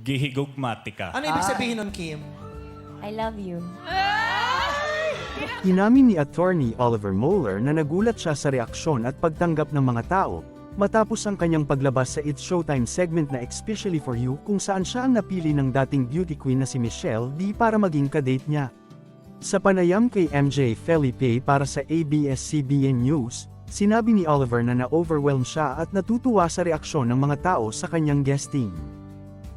Gihigugmatika. Ano ibig sabihin nun, Kim? I love you. Inamin ni Attorney Oliver Moeller na nagulat siya sa reaksyon at pagtanggap ng mga tao, matapos ang kanyang paglabas sa It's Showtime segment na Especially for You kung saan siya ang napili ng dating beauty queen na si Michelle D para maging kadate niya. Sa panayam kay MJ Felipe para sa ABS-CBN News, sinabi ni Oliver na na-overwhelm siya at natutuwa sa reaksyon ng mga tao sa kanyang guesting.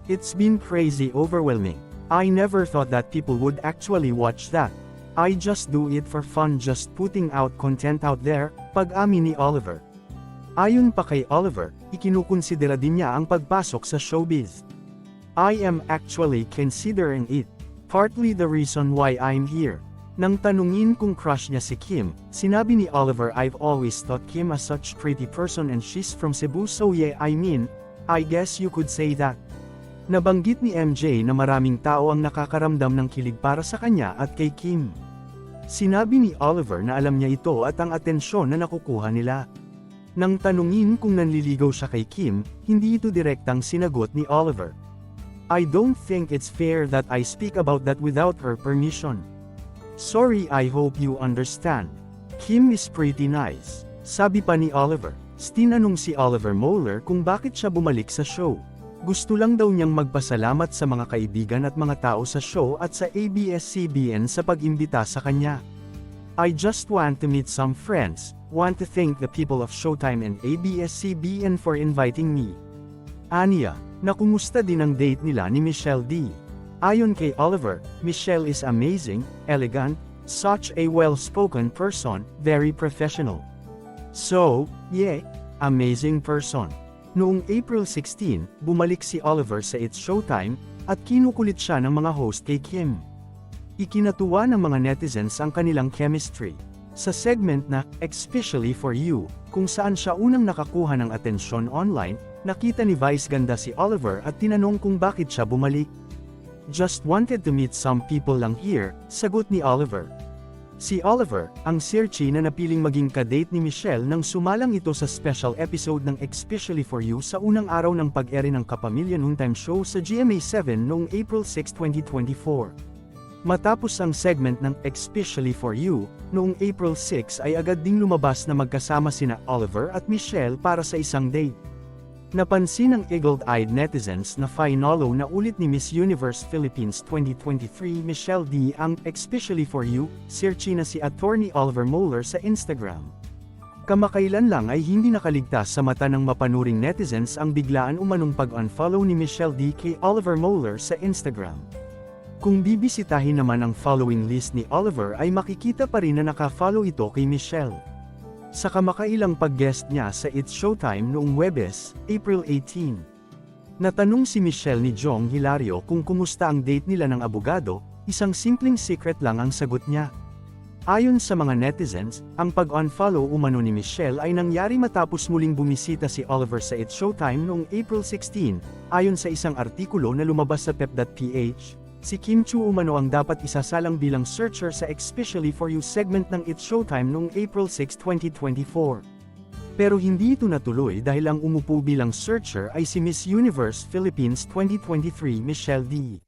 It's been crazy overwhelming. I never thought that people would actually watch that. I just do it for fun, just putting out content out there, pag-amin ni Oliver. Ayon pa kay Oliver, ikinukonsidera din niya ang pagpasok sa showbiz. I am actually considering it. Partly the reason why I'm here. Nang tanungin kung crush niya si Kim, sinabi ni Oliver, I've always thought Kim as such pretty person and she's from Cebu, so yeah, I mean, I guess you could say that. Nabanggit ni MJ na maraming tao ang nakakaramdam ng kilig para sa kanya at kay Kim. Sinabi ni Oliver na alam niya ito at ang atensyon na nakukuha nila. Nang tanungin kung nanliligaw siya kay Kim, hindi ito direktang sinagot ni Oliver. I don't think it's fair that I speak about that without her permission. Sorry, I hope you understand. Kim is pretty nice. Sabi pa ni Oliver. Tinanong si Oliver Moeller kung bakit siya bumalik sa show. Gusto lang daw niyang magpasalamat sa mga kaibigan at mga tao sa show at sa ABS-CBN sa pag-imbita sa kanya. I just want to meet some friends, want to thank the people of Showtime and ABS-CBN for inviting me. Aniya, nakumusta din ang date nila ni Michelle D. Ayon kay Oliver, Michelle is amazing, elegant, such a well-spoken person, very professional. So, yeah, amazing person. Noong April 16, bumalik si Oliver sa It's Showtime, at kinukulit siya ng mga host kay Kim. Ikinatuwa ng mga netizens ang kanilang chemistry. Sa segment na, Especially for You, kung saan siya unang nakakuha ng atensyon online, nakita ni Vice ganda si Oliver at tinanong kung bakit siya bumalik. Just wanted to meet some people lang here, sagot ni Oliver. Si Oliver, ang Searchy na napiling maging kadate ni Michelle nang sumalang ito sa special episode ng Especially for You sa unang araw ng pag-ere ng Kapamilya Noontime Show sa GMA7 noong April 6, 2024. Matapos ang segment ng Especially for You, noong April 6 ay agad ding lumabas na magkasama sina Oliver at Michelle para sa isang date. Napansin ng eagle-eyed netizens na finalo na ulit ni Miss Universe Philippines 2023 Michelle D ang Especially for You, searchy na si Attorney Oliver Moeller sa Instagram. Kamakailan lang ay hindi nakaligtas sa mata ng mapanuring netizens ang biglaan umanong pag-unfollow ni Michelle D kay Oliver Moeller sa Instagram. Kung bibisitahin naman ang following list ni Oliver ay makikita pa rin na naka-follow ito kay Michelle. Sa kamakailang pag-guest niya sa It's Showtime noong Huwebes, April 18. Natanong si Michelle ni Jong Hilario kung kumusta ang date nila ng abogado, isang simpleng secret lang ang sagot niya. Ayon sa mga netizens, ang pag-unfollow umano ni Michelle ay nangyari matapos muling bumisita si Oliver sa It's Showtime noong April 16, ayon sa isang artikulo na lumabas sa pep.ph. Si Kim Chu umano ang dapat isasalang bilang searcher sa Especially for You segment ng It's Showtime noong April 6, 2024. Pero hindi ito natuloy dahil ang umupo bilang searcher ay si Miss Universe Philippines 2023 Michelle D.